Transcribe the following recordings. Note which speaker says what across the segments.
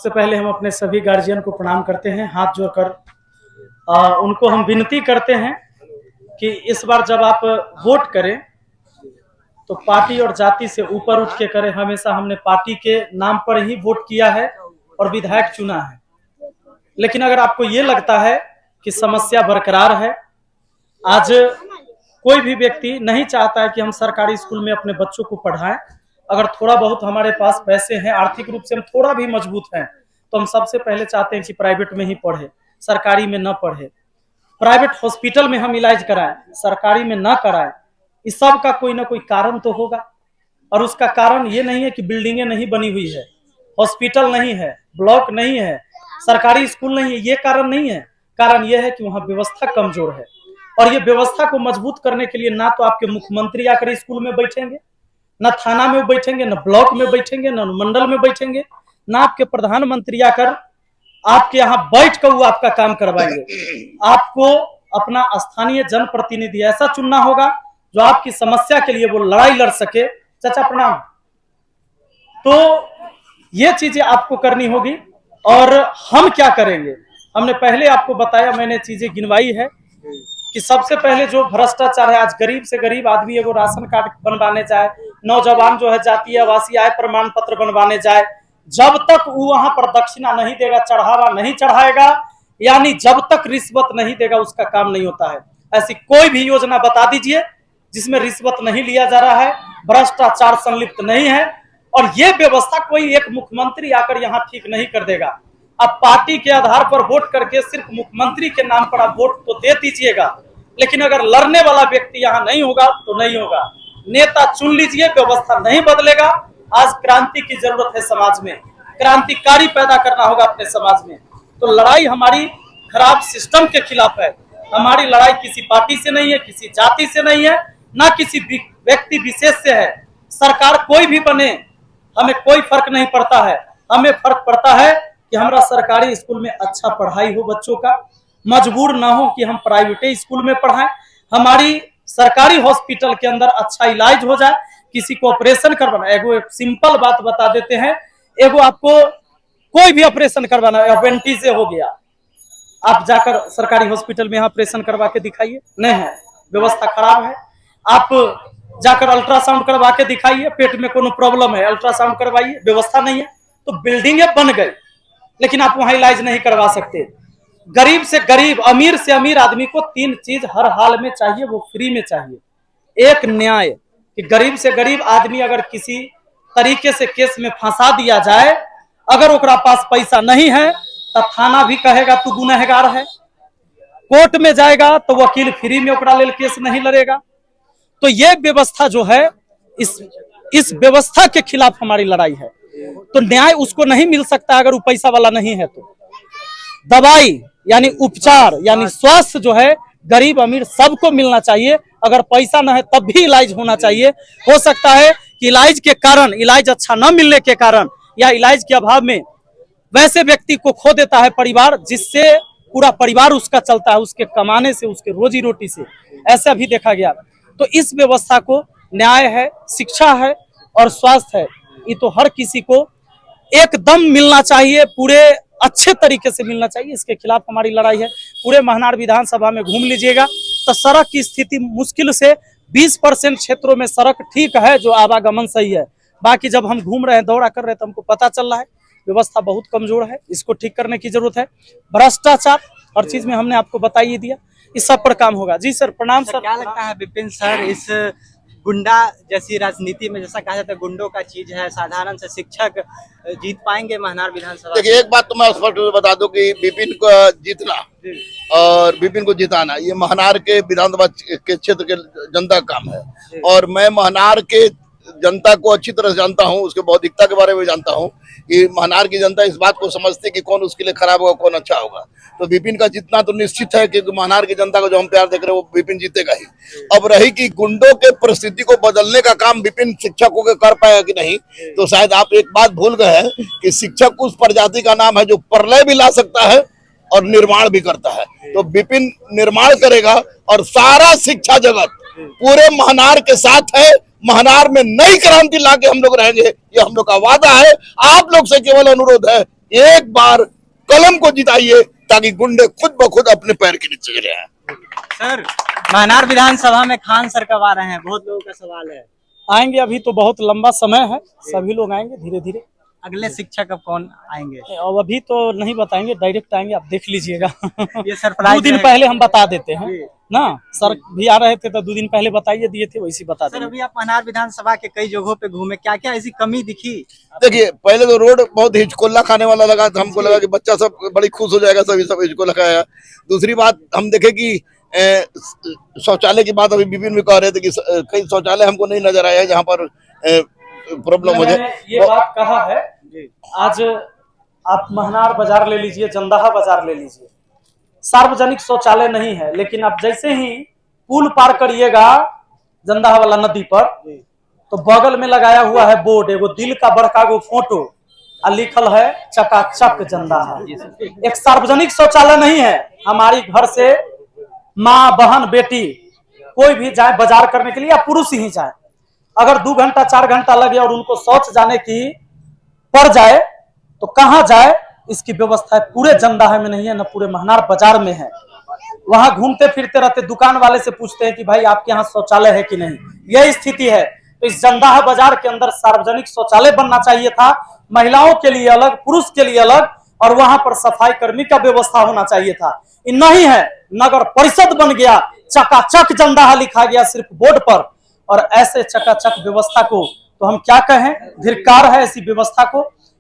Speaker 1: सबसे पहले हम अपने सभी गार्जियन को प्रणाम करते हैं, हाथ जोड़कर उनको हम विनती करते हैं कि इस बार जब आप वोट करें तो पार्टी और जाति से ऊपर उठ के करें। हमेशा हमने पार्टी के नाम पर ही वोट किया है और विधायक चुना है, लेकिन अगर आपको ये लगता है कि समस्या बरकरार है, आज कोई भी व्यक्ति नहीं चाहता है कि हम सरकारी स्कूल में अपने बच्चों को पढ़ाएं। अगर थोड़ा बहुत हमारे पास पैसे हैं, आर्थिक रूप से हम थोड़ा भी मजबूत हैं, तो हम सबसे पहले चाहते हैं कि प्राइवेट में ही पढ़े, सरकारी में न पढ़े। प्राइवेट हॉस्पिटल में हम इलाज कराएं, सरकारी में न कराएं। इस सब का कोई ना कोई कारण तो होगा, और उसका कारण ये नहीं है कि बिल्डिंगें नहीं बनी हुई है, हॉस्पिटल नहीं है, ब्लॉक नहीं है, सरकारी स्कूल नहीं है। ये कारण नहीं है। कारण यह है कि वहाँ व्यवस्था कमजोर है, और ये व्यवस्था को मजबूत करने के लिए ना तो आपके मुख्यमंत्री आकर स्कूल में बैठेंगे, न थाना में बैठेंगे, न ब्लॉक में बैठेंगे, न मंडल में बैठेंगे, ना आपके प्रधानमंत्री आकर आपके यहाँ बैठ कर वो आपका काम करवाएंगे। आपको अपना स्थानीय जनप्रतिनिधि ऐसा चुनना होगा जो आपकी समस्या के लिए वो लड़ाई लड़ सके। चाचा प्रणाम। तो ये चीजें आपको करनी होगी। और हम क्या करेंगे, हमने पहले आपको बताया, मैंने चीजें गिनवाई है कि सबसे पहले जो भ्रष्टाचार है, आज गरीब से गरीब आदमी एगो राशन कार्ड बनवाने जाए, नौजवान जो है जातीय आवासीय आय प्रमाण पत्र बनवाने जाए, जब तक वो वहां पर दक्षिणा नहीं देगा, चढ़ावा नहीं चढ़ाएगा, यानी जब तक रिश्वत नहीं देगा उसका काम नहीं होता है। ऐसी कोई भी योजना बता दीजिए जिसमें रिश्वत नहीं लिया जा रहा है, भ्रष्टाचार संलिप्त नहीं है। और ये व्यवस्था कोई एक मुख्यमंत्री आकर यहाँ ठीक नहीं कर देगा। अब पार्टी के आधार पर वोट करके सिर्फ मुख्यमंत्री के नाम पर आप वोट तो दे दीजिएगा, लेकिन अगर लड़ने वाला व्यक्ति यहाँ नहीं होगा तो नहीं होगा। नेता चुन लीजिए, व्यवस्था नहीं बदलेगा। आज क्रांति की जरूरत है, समाज में क्रांतिकारी पैदा करना होगा अपने समाज में। तो लड़ाई हमारी खराब सिस्टम के खिलाफ है। हमारी लड़ाई किसी पार्टी से नहीं है, किसी जाति से नहीं है, ना किसी व्यक्ति विशेष से है। सरकार कोई भी बने, हमें कोई फर्क नहीं पड़ता है। हमें फर्क पड़ता है कि हमारा सरकारी स्कूल में अच्छा पढ़ाई हो, बच्चों का मजबूर ना हो कि हम प्राइवेट स्कूल में पढ़ाएं। हमारी सरकारी हॉस्पिटल के अंदर अच्छा इलाज हो जाए, किसी को ऑपरेशन करवाना, एगो एक सिंपल बात बता देते हैं, एगो आपको कोई भी ऑपरेशन करवाना, अपेंडिक्स हो गया, आप जाकर सरकारी हॉस्पिटल में ऑपरेशन करवा के दिखाइए, नहीं है, व्यवस्था खराब है। आप जाकर अल्ट्रासाउंड करवा के दिखाइए, पेट में कोनो प्रॉब्लम है, अल्ट्रासाउंड करवाइए, व्यवस्था नहीं है। तो बिल्डिंगें बन गई, लेकिन आप वहां इलाज नहीं करवा सकते। गरीब से गरीब, अमीर से अमीर आदमी को 3 चीज हर हाल में चाहिए, वो फ्री में चाहिए। एक न्याय, कि गरीब से गरीब आदमी अगर किसी तरीके से केस में फंसा दिया जाए, अगर ओकरा पास पैसा नहीं है तो थाना भी कहेगा तू गुनहगार है, कोर्ट में जाएगा तो वकील फ्री में ओकरा लेल केस नहीं लड़ेगा। तो ये व्यवस्था जो है, इस व्यवस्था के खिलाफ हमारी लड़ाई है। तो न्याय उसको नहीं मिल सकता अगर वो पैसा वाला नहीं है। तो दवाई यानी उपचार यानी स्वास्थ्य जो है, गरीब अमीर सबको मिलना चाहिए। अगर पैसा ना है तब भी इलाज होना चाहिए। हो सकता है कि इलाज के कारण, इलाज अच्छा न मिलने के कारण या इलाज के अभाव में वैसे व्यक्ति को खो देता है परिवार, जिससे पूरा परिवार उसका चलता है, उसके कमाने से, उसके रोजी रोटी से। ऐसा भी देखा गया। तो इस व्यवस्था को न्याय है, शिक्षा है और स्वास्थ्य है, ये तो हर किसी को एकदम मिलना चाहिए, पूरे अच्छे तरीके से मिलना चाहिए। इसके खिलाफ हमारी लड़ाई है। पूरे महनार विधानसभा में घूम लीजिएगा तो सड़क की स्थिति मुश्किल से 20% क्षेत्रों में सड़क ठीक है, जो आवागमन सही है। बाकी जब हम घूम रहे हैं, दौरा कर रहे हैं, तो हमको पता चल रहा है व्यवस्था बहुत कमजोर है। इसको ठीक करने की जरूरत है। भ्रष्टाचार हर चीज में हमने आपको बता ही दिया, इस सब पर काम होगा। जी सर, प्रणाम सर।
Speaker 2: क्या लगता है विपिन सर, इस गुंडा जैसी राजनीति में, जैसा कहा जाता है गुंडों का चीज है, साधारण से शिक्षक जीत पाएंगे महनार विधानसभा?
Speaker 3: देखिए, एक बात तो मैं स्पष्ट रूप से बता दूं कि विपिन को जीतना और विपिन को जिताना ये महनार के विधानसभा के क्षेत्र के जनता का काम है। और मैं महनार के जनता को अच्छी तरह से जानता हूं, उसके बौद्धिकता के बारे में जानता हूं कि महनार की जनता इस बात को समझती है कि कौन उसके लिए खराब होगा, कौन अच्छा होगा। तो विपिन का जीतना तो निश्चित है, क्योंकि महनार की जनता को जो हम प्यार देख रहे हैं वो विपिन जीतेगा ही। अब रही कि गुंडों के परिस्थिति को बदलने का काम विपिन शिक्षकों के कर पाएगा कि नहीं, तो शायद आप एक बात भूल गए हैं कि शिक्षक उस प्रजाति का नाम है जो प्रलय भी ला सकता है और निर्माण भी करता है। तो विपिन निर्माण करेगा और सारा शिक्षा जगत पूरे महनार के साथ है। महनार में नई क्रांति लाके हम लोग रहेंगे, ये हम लोग का वादा है। आप लोग से केवल अनुरोध है एक बार कलम को जिताइए ताकि गुंडे खुद ब खुद अपने पैर के नीचे गिरे हैं।
Speaker 2: सर, महनार विधानसभा में खान सर कब आ रहे हैं, बहुत लोगों का सवाल है।
Speaker 1: आएंगे, अभी तो बहुत लंबा समय है, सभी लोग आएंगे धीरे धीरे।
Speaker 2: अगले शिक्षक अब कौन आएंगे?
Speaker 1: और अभी तो नहीं बताएंगे, डायरेक्ट आएंगे, आप देख लीजिएगा।
Speaker 2: ये सरप्राइज
Speaker 1: 2 दिन
Speaker 2: है।
Speaker 1: पहले हम बता देते हैं ना, सर भी आ रहे थे तो 2 दिन पहले बताइए दिए थे, वैसे बता
Speaker 2: सर,
Speaker 1: देंगे।
Speaker 2: अभी आप महनार विधानसभा के कई जगहों पे घूमे, क्या क्या ऐसी कमी दिखी?
Speaker 3: देखिए, पहले तो रोड बहुत हिचकोला खाने वाला लगा था, हमको लगा कि बच्चा सब बड़ी खुश हो जाएगा, सब हिचकोला खाया। दूसरी बात हम देखे कि शौचालय की बात अभी विपिन भी कह रहे थे कि कई शौचालय हमको नहीं नजर आया जहाँ पर प्रॉब्लम हो जाए।
Speaker 1: ये बात कहा है। आज आप महनार बाजार ले लीजिए, जंदाहा बाजार ले लीजिए, सार्वजनिक शौचालय नहीं है, लेकिन आप जैसे ही पुल पार करिएगा जंदाहा वाला नदी पर, तो बगल में लगाया हुआ है बोर्ड, एगो दिल का बड़का गो फोटो और लिखल है चकाचक जंदाहा। एक सार्वजनिक शौचालय नहीं है। हमारी घर से माँ, बहन, बेटी कोई भी जाए बाजार करने के लिए, या पुरुष ही जाए, अगर 2 घंटा 4 घंटा लगे और उनको शौच जाने की पड़ जाए तो कहाँ जाए, इसकी व्यवस्था पूरे जंदाहा में नहीं है, न पूरे महनार बाजार में है। वहां घूमते फिरते रहते, दुकान वाले से पूछते हैं कि भाई आपके यहाँ शौचालय है कि नहीं, यह स्थिति है। तो इस जंदाहा बाजार के अंदर सार्वजनिक शौचालय बनना चाहिए था, महिलाओं के लिए अलग, पुरुष के लिए अलग, और वहां पर सफाई कर्मी का व्यवस्था होना चाहिए था। नहीं है, नगर परिषद बन गया, चकाचक जंदाहा लिखा गया सिर्फ बोर्ड पर। और ऐसे चकाचक व्यवस्था को तो हम क्या कहें, धिक्कार है ऐसी व्यवस्था को।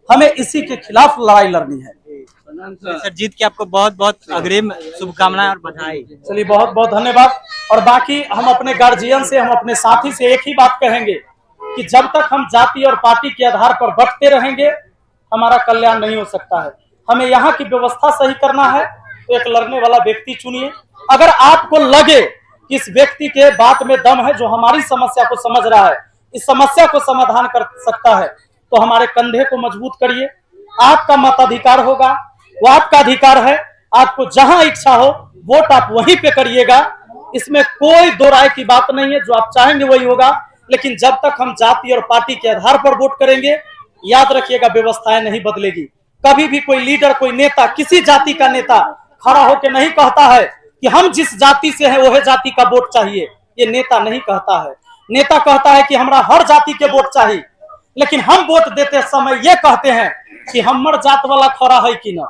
Speaker 1: हमें इसी के खिलाफ लड़ाई लड़नी है।
Speaker 2: सर, जीत के आपको बहुत बहुत अग्रिम शुभकामनाएं और बधाई।
Speaker 1: चलिए, बहुत बहुत धन्यवाद। और बाकी हम अपने गार्जियन से, हम अपने साथी से एक ही बात कहेंगे कि जब तक हम जाति और पार्टी के आधार पर बंटते रहेंगे, हमारा कल्याण नहीं हो सकता है। हमें यहाँ की व्यवस्था सही करना है, तो एक लड़ने वाला व्यक्ति चुनिए। अगर आपको लगे कि इस व्यक्ति के बात में दम है, जो हमारी समस्या को समझ रहा है, इस समस्या को समाधान कर सकता है, तो हमारे कंधे को मजबूत करिए। आपका मताधिकार होगा, वो आपका अधिकार है। आपको जहां इच्छा हो वोट आप वहीं पे करिएगा, इसमें कोई दो राय की बात नहीं है। जो आप चाहेंगे वही होगा। लेकिन जब तक हम जाति और पार्टी के आधार पर वोट करेंगे, याद रखिएगा, व्यवस्थाएं नहीं बदलेगी। कभी भी कोई लीडर, कोई नेता, किसी जाति का नेता खड़ा होकर नहीं कहता है कि हम जिस जाति से हैं वह जाति का वोट चाहिए। ये नेता नहीं कहता है। नेता कहता है कि हमरा हर जाति के वोट चाहिए। लेकिन हम वोट देते समय ये कहते हैं कि हमर जात वाला खड़ा है कि ना,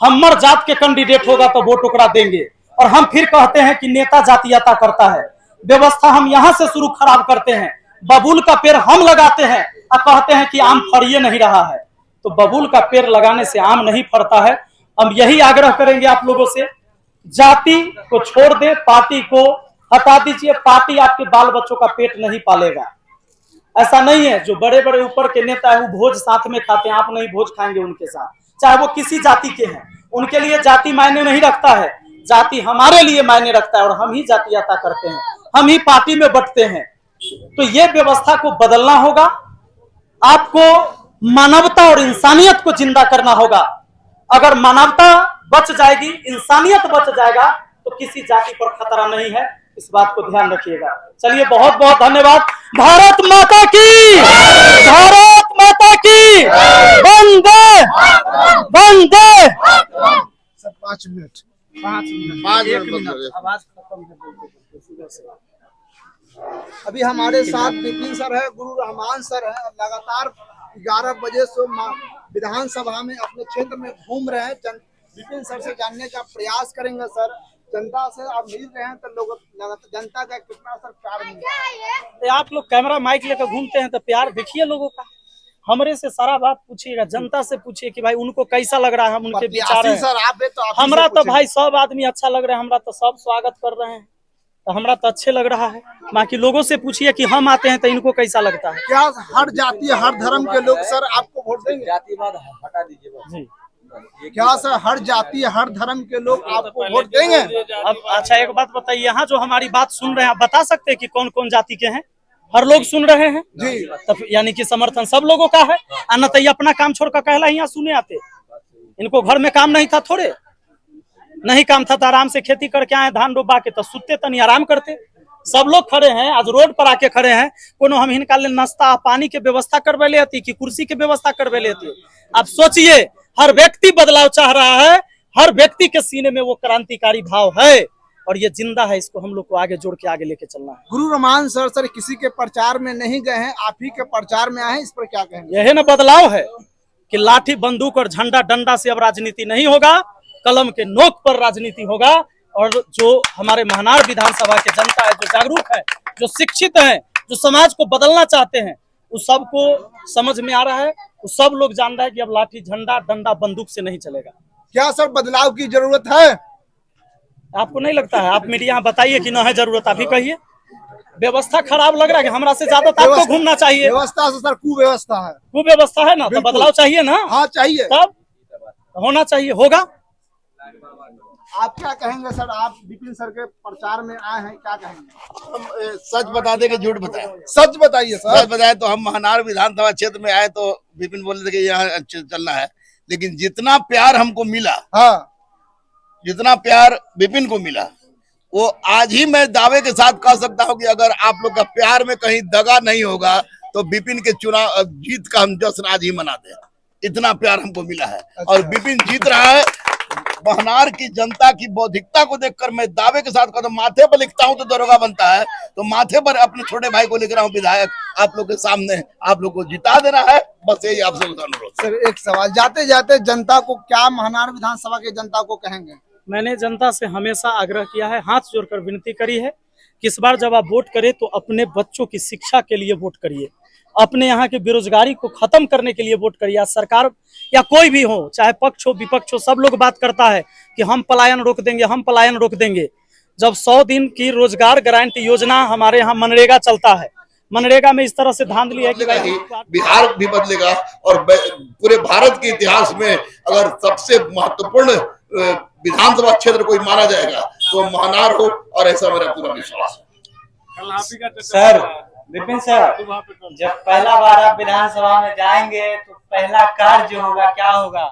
Speaker 1: हमर जात के कैंडिडेट होगा तो वोट ओकरा देंगे। और हम फिर कहते हैं कि नेता जातीयता करता है। व्यवस्था हम यहाँ से शुरू खराब करते हैं। बबूल का पेड़ हम लगाते हैं और कहते हैं कि आम फरिए नहीं रहा है। तो बबूल का पेड़ लगाने से आम नहीं फरता है। हम यही आग्रह करेंगे आप लोगों से, जाति को छोड़ दे, पार्टी को हटा दीजिए। पार्टी आपके बाल बच्चों का पेट नहीं पालेगा। ऐसा नहीं है, जो बड़े बड़े ऊपर के नेता है वो भोज साथ में खाते हैं, आप नहीं भोज खाएंगे उनके साथ, चाहे वो किसी जाति के हैं। उनके लिए जाति मायने नहीं रखता है, जाति हमारे लिए मायने रखता है। और हम ही जातीयता करते हैं, हम ही पार्टी में बंटते हैं। तो ये व्यवस्था को बदलना होगा। आपको मानवता और इंसानियत को जिंदा करना होगा। अगर मानवता बच जाएगी, इंसानियत बच जाएगा, तो किसी जाति पर खतरा नहीं है। इस बात को ध्यान रखिएगा। चलिए, बहुत बहुत धन्यवाद। भारत माता की, भारत माता की, वंदे वंदे।
Speaker 4: Sir 5 minute.
Speaker 3: 5 मिनट
Speaker 2: आवाज खत्म कर दीजिए।
Speaker 4: अभी हमारे साथ विपिन सर है, गुरु रहमान सर है। लगातार 11 बजे से विधानसभा में अपने क्षेत्र में घूम रहे हैं। विपिन सर से जानने का प्रयास करेंगे। सर, जनता से आप मिल रहे हैं तो लोग, जनता का कितना सर प्यार मिल रहा है?
Speaker 1: आप लोग कैमरा माइक लेकर घूमते हैं तो प्यार देखिए लोगों का। हमरे से सारा बात पूछिएगा, जनता से पूछिए कि भाई उनको कैसा लग रहा है, हम उनके विचार हैं।
Speaker 4: सर आप तो
Speaker 1: हमरा तो भाई सब आदमी अच्छा लग रहा है, हमरा तो सब स्वागत कर रहे हैं, तो हमरा तो अच्छे लग रहा है। बाकी लोगों से पूछिए कि हम आते हैं तो इनको कैसा लगता है।
Speaker 4: क्या हर जाति हर धर्म के लोग सर आपको वोट देंगे?
Speaker 5: जातिवाद हटा दीजिए
Speaker 1: जी,
Speaker 4: क्या सर हर जाति हर धर्म के लोग आपको वोट देंगे?
Speaker 1: अब अच्छा एक बात बताइए, यहाँ जो हमारी बात सुन रहे हैं, आप बता सकते हैं कि कौन कौन जाति के हैं? हर लोग सुन रहे हैं
Speaker 4: जी।
Speaker 1: तब यानी कि समर्थन सब लोगों का है। अन्य तो ये अपना काम छोड़कर कहला यहाँ सुने आते। इनको घर में काम नहीं था, थोड़े नहीं काम था तो आराम से खेती करके आए, धान डुबा के तो सुते तनी आराम करते। सब लोग खड़े हैं, आज रोड पर आके खड़े हैं। कोनो हम हिनका ले नाश्ता पानी के व्यवस्था करवे लेती कि कुर्सी के व्यवस्था करवे लेती? आप सोचिए, हर व्यक्ति बदलाव चाह रहा है, हर व्यक्ति के सीने में वो क्रांतिकारी भाव है और ये जिंदा है। इसको हम लोग को आगे जोड़ के आगे लेके चलना है।
Speaker 4: गुरु रमान सर किसी के प्रचार में नहीं गए हैं, आप ही के प्रचार में आए हैं, इस पर क्या कहेंगे?
Speaker 1: यही ना बदलाव है कि लाठी बंदूक और झंडा डंडा से अब राजनीति नहीं होगा, कलम के नोक पर राजनीति होगा। और जो हमारे महनार विधानसभा की जनता है, जो जागरूक है, जो शिक्षित है, जो समाज को बदलना चाहते हैं, उस सबको समझ में आ रहा है। उस सब लोग जान रहा है कि अब लाठी झंडा डंडा बंदूक से नहीं चलेगा।
Speaker 4: क्या सर बदलाव की जरूरत है?
Speaker 1: आपको नहीं लगता है? आप मीडिया में बताइए कि ना है जरूरत, आप ही कहिए। व्यवस्था खराब लग रहा है कि हमरा से ज्यादा तो आपको घूमना चाहिए।
Speaker 4: व्यवस्था से सर कुव्यवस्था है।
Speaker 1: कुव्यवस्था है ना, तो बदलाव चाहिए ना।
Speaker 4: हाँ चाहिए,
Speaker 1: तब होना चाहिए, होगा।
Speaker 4: आप क्या कहेंगे सर? आप विपिन सर के प्रचार में आए हैं, क्या कहेंगे?
Speaker 3: हम सच बता दें कि झूठ बताएं?
Speaker 4: सच बताइए सर।
Speaker 3: सच बताएं तो हम महनार विधानसभा क्षेत्र में आए तो विपिन बोले थे कि यहाँ चलना है, लेकिन जितना प्यार हमको मिला,
Speaker 4: हाँ,
Speaker 3: जितना प्यार विपिन को मिला, वो आज ही मैं दावे के साथ कह सकता हूँ कि अगर आप लोग का प्यार में कहीं दगा नहीं होगा तो विपिन के चुनाव जीत का हम जश्न आज ही मनाते हैं। इतना प्यार हमको मिला है और विपिन जीत रहा है। महनार की जनता की बौद्धिकता को देखकर मैं दावे के साथ कहता हूं, माथे पर लिखता हूं तो दरोगा बनता है, तो माथे पर अपने छोटे भाई को लिख रहा हूं विधायक, आप लोग के सामने आप लोग को जिता देना है। बस यही आपसे अनुरोध।
Speaker 4: सर एक सवाल, जाते जाते जनता को क्या महनार विधानसभा की जनता को कहेंगे?
Speaker 1: मैंने जनता से हमेशा आग्रह किया है, हाथ जोड़कर विनती करी है कि इस बार जब आप वोट करें तो अपने बच्चों की शिक्षा के लिए वोट करिए, अपने यहाँ की बेरोजगारी को खत्म करने के लिए वोट करिए। या सरकार या कोई भी हो, चाहे पक्ष हो विपक्ष हो, सब लोग बात करता है कि हम पलायन रोक देंगे, हम पलायन रोक देंगे। जब 100 दिन की रोजगार गारंटी योजना हमारे यहाँ मनरेगा चलता है, मनरेगा में इस तरह से धांधली है कि
Speaker 3: बिहार भी बदलेगा और पूरे भारत के इतिहास में अगर सबसे महत्वपूर्ण विधानसभा क्षेत्र कोई माना जाएगा तो महनार हो, और ऐसा मेरा पूरा विश्वास है।
Speaker 2: सर विपिन सर, जब पहला बार आप विधानसभा में जाएंगे तो पहला कार्य जो होगा क्या होगा?